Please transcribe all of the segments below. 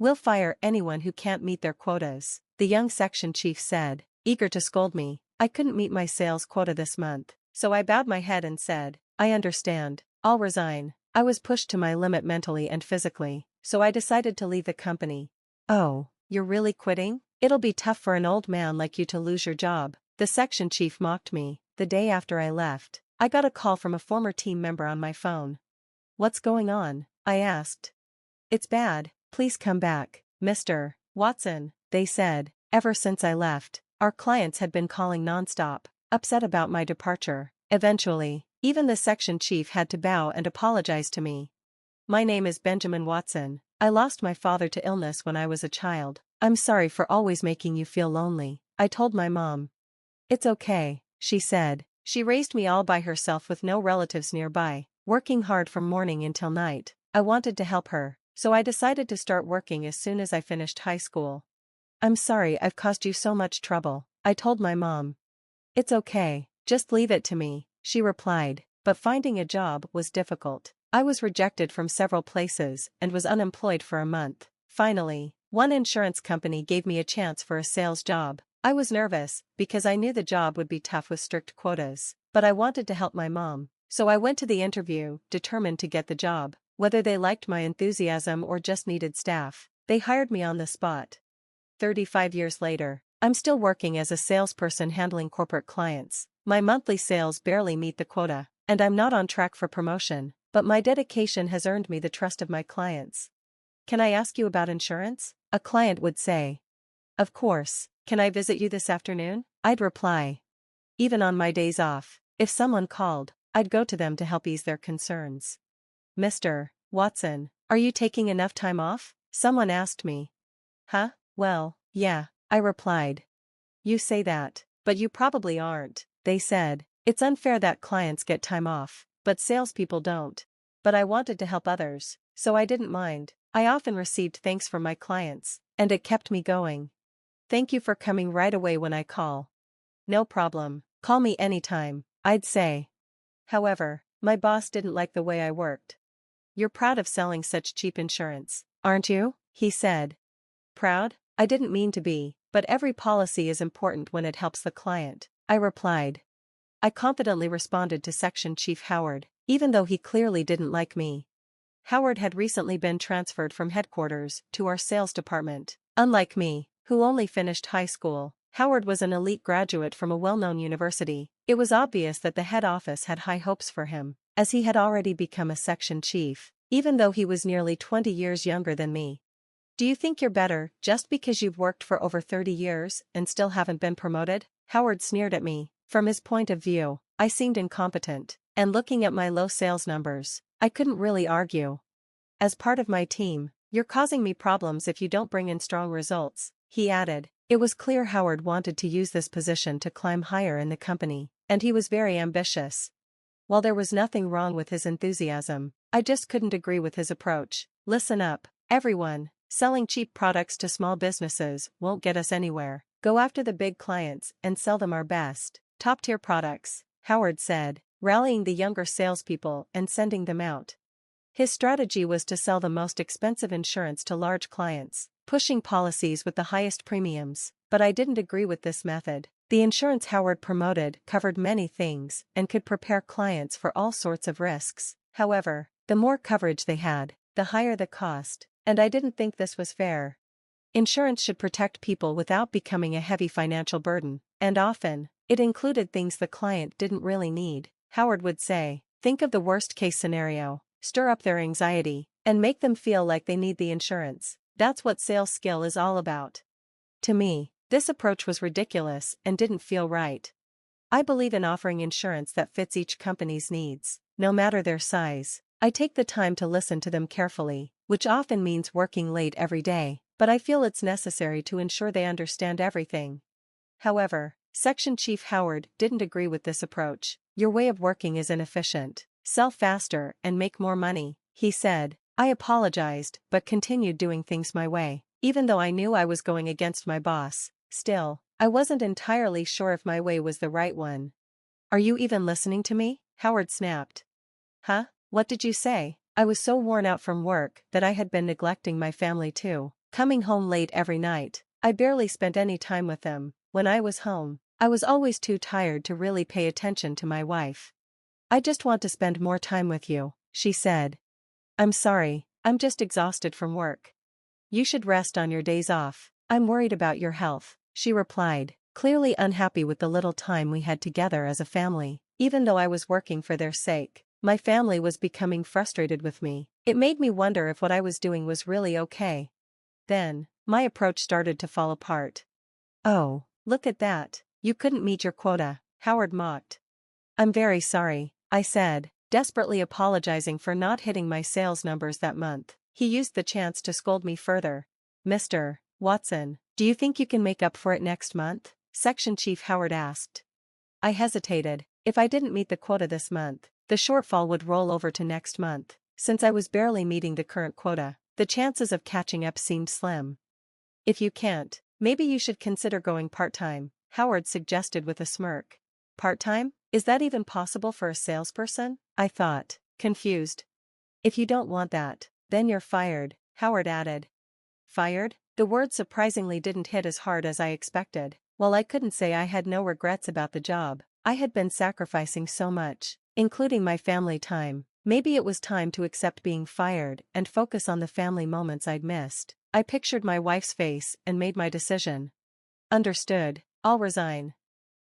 We'll fire anyone who can't meet their quotas, the young section chief said, eager to scold me. I couldn't meet my sales quota this month, so I bowed my head and said, I understand, I'll resign. I was pushed to my limit mentally and physically, so I decided to leave the company. Oh, you're really quitting? It'll be tough for an old man like you to lose your job, the section chief mocked me. The day after I left, I got a call from a former team member on my phone. What's going on? I asked. It's bad, please come back, Mr. Watson, they said. Ever since I left, our clients had been calling nonstop, upset about my departure. Eventually, even the section chief had to bow and apologize to me. My name is Benjamin Watson. I lost my father to illness when I was a child. I'm sorry for always making you feel lonely, I told my mom. It's okay, she said. She raised me all by herself with no relatives nearby, working hard from morning until night. I wanted to help her, so I decided to start working as soon as I finished high school. I'm sorry I've caused you so much trouble, I told my mom. It's okay, just leave it to me, she replied, but finding a job was difficult. I was rejected from several places and was unemployed for a month. Finally, one insurance company gave me a chance for a sales job. I was nervous, because I knew the job would be tough with strict quotas, but I wanted to help my mom, so I went to the interview, determined to get the job. Whether they liked my enthusiasm or just needed staff, they hired me on the spot. 35 years later, I'm still working as a salesperson handling corporate clients. My monthly sales barely meet the quota, and I'm not on track for promotion, but my dedication has earned me the trust of my clients. Can I ask you about insurance? A client would say. Of course. Can I visit you this afternoon? I'd reply. Even on my days off, if someone called, I'd go to them to help ease their concerns. Mr. Watson, are you taking enough time off? Someone asked me. Huh? Well, yeah, I replied. You say that, but you probably aren't, they said. It's unfair that clients get time off, but salespeople don't. But I wanted to help others, so I didn't mind. I often received thanks from my clients, and it kept me going. Thank you for coming right away when I call. No problem, call me anytime, I'd say. However, my boss didn't like the way I worked. You're proud of selling such cheap insurance, aren't you? He said. Proud? I didn't mean to be, but every policy is important when it helps the client, I replied. I confidently responded to Section Chief Howard, even though he clearly didn't like me. Howard had recently been transferred from headquarters to our sales department. Unlike me, who only finished high school, Howard was an elite graduate from a well-known university. It was obvious that the head office had high hopes for him, as he had already become a section chief, even though he was nearly 20 years younger than me. Do you think you're better just because you've worked for over 30 years and still haven't been promoted? Howard sneered at me. From his point of view, I seemed incompetent, and looking at my low sales numbers, I couldn't really argue. As part of my team, you're causing me problems if you don't bring in strong results, he added. It was clear Howard wanted to use this position to climb higher in the company, and he was very ambitious. While there was nothing wrong with his enthusiasm, I just couldn't agree with his approach. Listen up, everyone, selling cheap products to small businesses won't get us anywhere. Go after the big clients and sell them our best, top-tier products, Howard said, rallying the younger salespeople and sending them out. His strategy was to sell the most expensive insurance to large clients, pushing policies with the highest premiums, but I didn't agree with this method. The insurance Howard promoted covered many things and could prepare clients for all sorts of risks. However, the more coverage they had, the higher the cost, and I didn't think this was fair. Insurance should protect people without becoming a heavy financial burden, and often, it included things the client didn't really need. Howard would say, think of the worst-case scenario, stir up their anxiety, and make them feel like they need the insurance. That's what sales skill is all about. To me, this approach was ridiculous and didn't feel right. I believe in offering insurance that fits each company's needs, no matter their size. I take the time to listen to them carefully, which often means working late every day, but I feel it's necessary to ensure they understand everything. However, Section Chief Howard didn't agree with this approach. Your way of working is inefficient. Sell faster and make more money, he said. I apologized but continued doing things my way, even though I knew I was going against my boss. Still, I wasn't entirely sure if my way was the right one. Are you even listening to me? Howard snapped. Huh? What did you say? I was so worn out from work that I had been neglecting my family too. coming home late every night. I barely spent any time with them. When I was home, I was always too tired to really pay attention to my wife. I just want to spend more time with you, she said. I'm sorry, I'm just exhausted from work. You should rest on your days off. I'm worried about your health, she replied, clearly unhappy with the little time we had together as a family. Even though I was working for their sake, my family was becoming frustrated with me. It made me wonder if what I was doing was really okay. Then, my approach started to fall apart. Oh, look at that. You couldn't meet your quota, Howard mocked. I'm very sorry, I said, desperately apologizing for not hitting my sales numbers that month. He used the chance to scold me further. Mr. Watson, do you think you can make up for it next month? Section Chief Howard asked. I hesitated. If I didn't meet the quota this month, the shortfall would roll over to next month. Since I was barely meeting the current quota, the chances of catching up seemed slim. If you can't, maybe you should consider going part-time, Howard suggested with a smirk. Part-time? Is that even possible for a salesperson? I thought, confused. If you don't want that, then you're fired, Howard added. Fired? The word surprisingly didn't hit as hard as I expected. While I couldn't say I had no regrets about the job, I had been sacrificing so much, including my family time. Maybe it was time to accept being fired and focus on the family moments I'd missed. I pictured my wife's face and made my decision. Understood, I'll resign.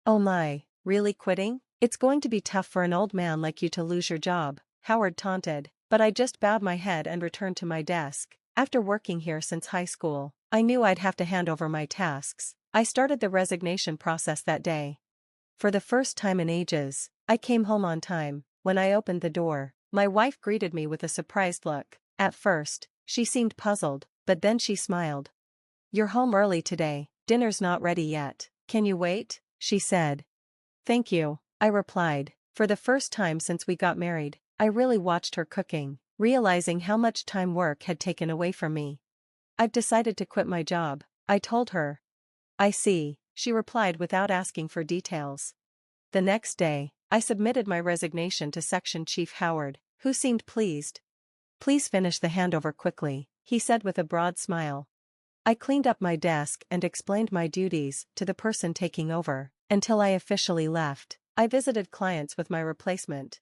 Oh my, really quitting? It's going to be tough for an old man like you to lose your job, Howard taunted, but I just bowed my head and returned to my desk. After working here since high school, I knew I'd have to hand over my tasks. I started the resignation process that day. For the first time in ages, I came home on time. When I opened the door, my wife greeted me with a surprised look. At first, she seemed puzzled, but then she smiled. You're home early today, dinner's not ready yet. Can you wait? She said. Thank you, I replied. For the first time since we got married, I really watched her cooking, realizing how much time work had taken away from me. I've decided to quit my job, I told her. I see, she replied without asking for details. The next day, I submitted my resignation to Section Chief Howard, who seemed pleased. Please finish the handover quickly, he said with a broad smile. I cleaned up my desk and explained my duties to the person taking over. Until I officially left, I visited clients with my replacement.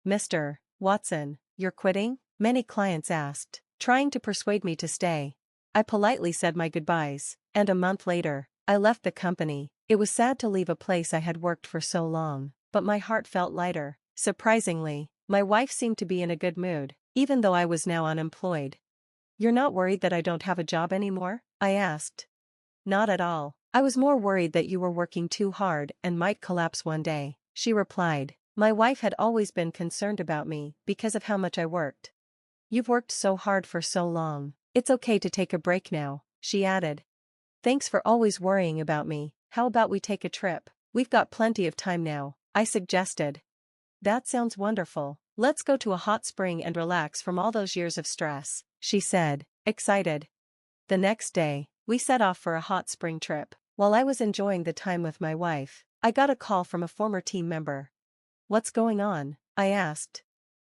Mr. Watson, you're quitting? Many clients asked, trying to persuade me to stay. I politely said my goodbyes, and a month later, I left the company. It was sad to leave a place I had worked for so long, but my heart felt lighter. Surprisingly, my wife seemed to be in a good mood, even though I was now unemployed. You're not worried that I don't have a job anymore? I asked. Not at all. I was more worried that you were working too hard and might collapse one day, she replied. My wife had always been concerned about me because of how much I worked. You've worked so hard for so long. It's okay to take a break now, she added. Thanks for always worrying about me. How about we take a trip? We've got plenty of time now, I suggested. That sounds wonderful. Let's go to a hot spring and relax from all those years of stress, she said, excited. The next day, we set off for a hot spring trip. While I was enjoying the time with my wife, I got a call from a former team member. What's going on? I asked.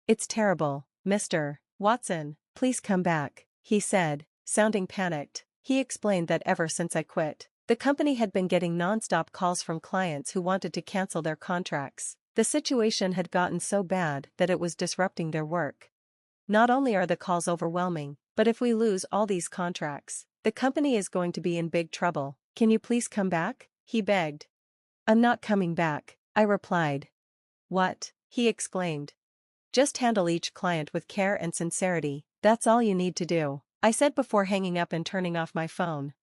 It's terrible, Mr. Watson, please come back, he said, sounding panicked. He explained that ever since I quit, the company had been getting non-stop calls from clients who wanted to cancel their contracts. The situation had gotten so bad that it was disrupting their work. Not only are the calls overwhelming, but if we lose all these contracts, the company is going to be in big trouble. Can you please come back? He begged. I'm not coming back, I replied. What? He exclaimed. Just handle each client with care and sincerity, that's all you need to do, I said before hanging up and turning off my phone.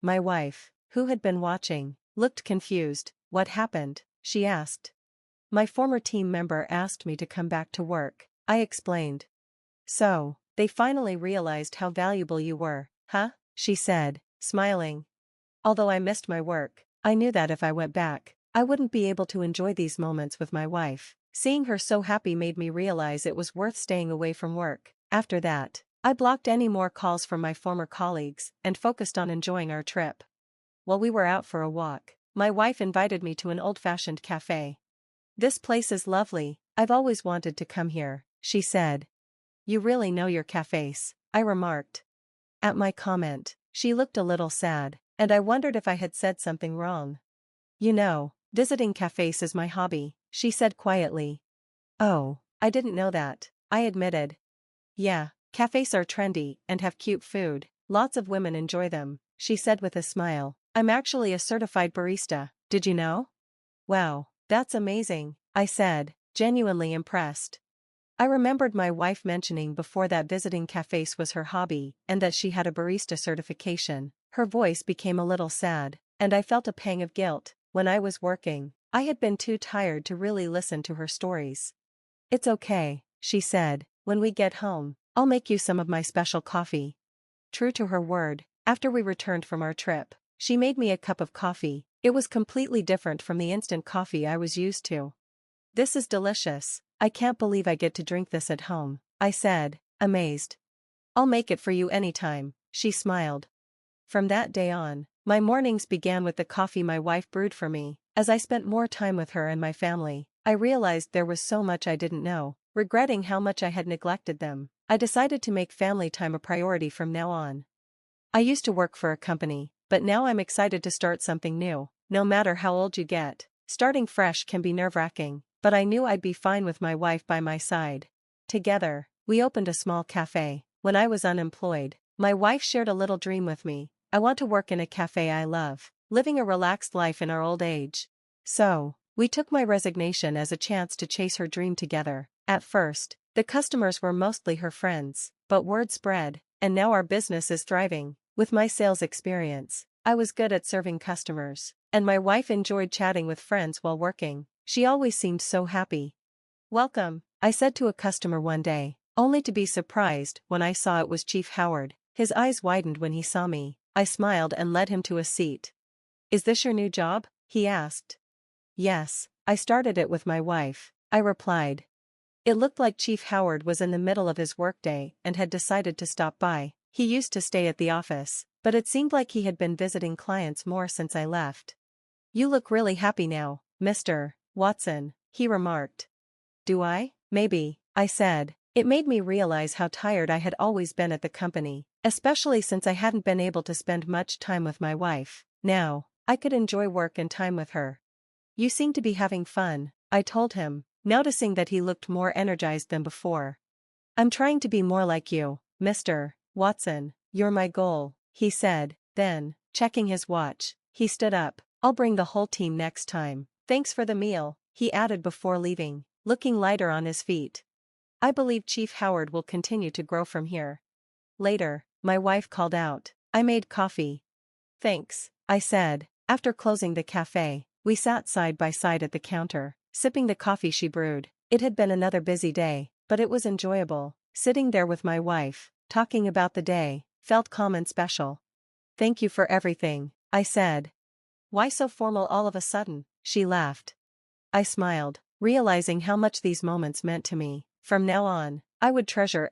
My wife, who had been watching, looked confused. What happened? She asked. My former team member asked me to come back to work, I explained. So, they finally realized how valuable you were, huh? She said, smiling. Although I missed my work, I knew that if I went back, I wouldn't be able to enjoy these moments with my wife. Seeing her so happy made me realize it was worth staying away from work. After that, I blocked any more calls from my former colleagues and focused on enjoying our trip. While we were out for a walk, my wife invited me to an old-fashioned cafe. This place is lovely, I've always wanted to come here, she said. You really know your cafes, I remarked. At my comment, she looked a little sad, and I wondered if I had said something wrong. You know, visiting cafes is my hobby, she said quietly. Oh, I didn't know that, I admitted. Yeah, cafes are trendy and have cute food, lots of women enjoy them, she said with a smile. I'm actually a certified barista, did you know? Wow, that's amazing, I said, genuinely impressed. I remembered my wife mentioning before that visiting cafes was her hobby and that she had a barista certification. Her voice became a little sad, and I felt a pang of guilt. When I was working, I had been too tired to really listen to her stories. It's okay, she said, when we get home, I'll make you some of my special coffee. True to her word, after we returned from our trip, she made me a cup of coffee. It was completely different from the instant coffee I was used to. This is delicious, I can't believe I get to drink this at home, I said, amazed. I'll make it for you anytime, she smiled. From that day on, my mornings began with the coffee my wife brewed for me. As I spent more time with her and my family, I realized there was so much I didn't know. Regretting how much I had neglected them, I decided to make family time a priority from now on. I used to work for a company, but now I'm excited to start something new. No matter how old you get, starting fresh can be nerve-wracking, but I knew I'd be fine with my wife by my side. Together, we opened a small cafe. When I was unemployed, my wife shared a little dream with me. I want to work in a cafe I love, living a relaxed life in our old age. So, we took my resignation as a chance to chase her dream together. At first, the customers were mostly her friends, but word spread, and now our business is thriving. With my sales experience, I was good at serving customers, and my wife enjoyed chatting with friends while working. She always seemed so happy. Welcome, I said to a customer one day, only to be surprised when I saw it was Chief Howard. His eyes widened when he saw me. I smiled and led him to a seat. Is this your new job? He asked. Yes, I started it with my wife, I replied. It looked like Chief Howard was in the middle of his workday and had decided to stop by. He used to stay at the office, but it seemed like he had been visiting clients more since I left. You look really happy now, Mr. Watson, he remarked. Do I? Maybe, I said. It made me realize how tired I had always been at the company, especially since I hadn't been able to spend much time with my wife. Now, I could enjoy work and time with her. You seem to be having fun, I told him, noticing that he looked more energized than before. I'm trying to be more like you, Mr. Watson. You're my goal, he said. Then, checking his watch, he stood up. I'll bring the whole team next time. Thanks for the meal, he added before leaving, looking lighter on his feet. I believe Chief Howard will continue to grow from here. Later, my wife called out, I made coffee. Thanks, I said. After closing the cafe, we sat side by side at the counter, sipping the coffee she brewed. It had been another busy day, but it was enjoyable. Sitting there with my wife, talking about the day, felt calm and special. Thank you for everything, I said. Why so formal all of a sudden? She laughed. I smiled, realizing how much these moments meant to me. From now on, I would treasure every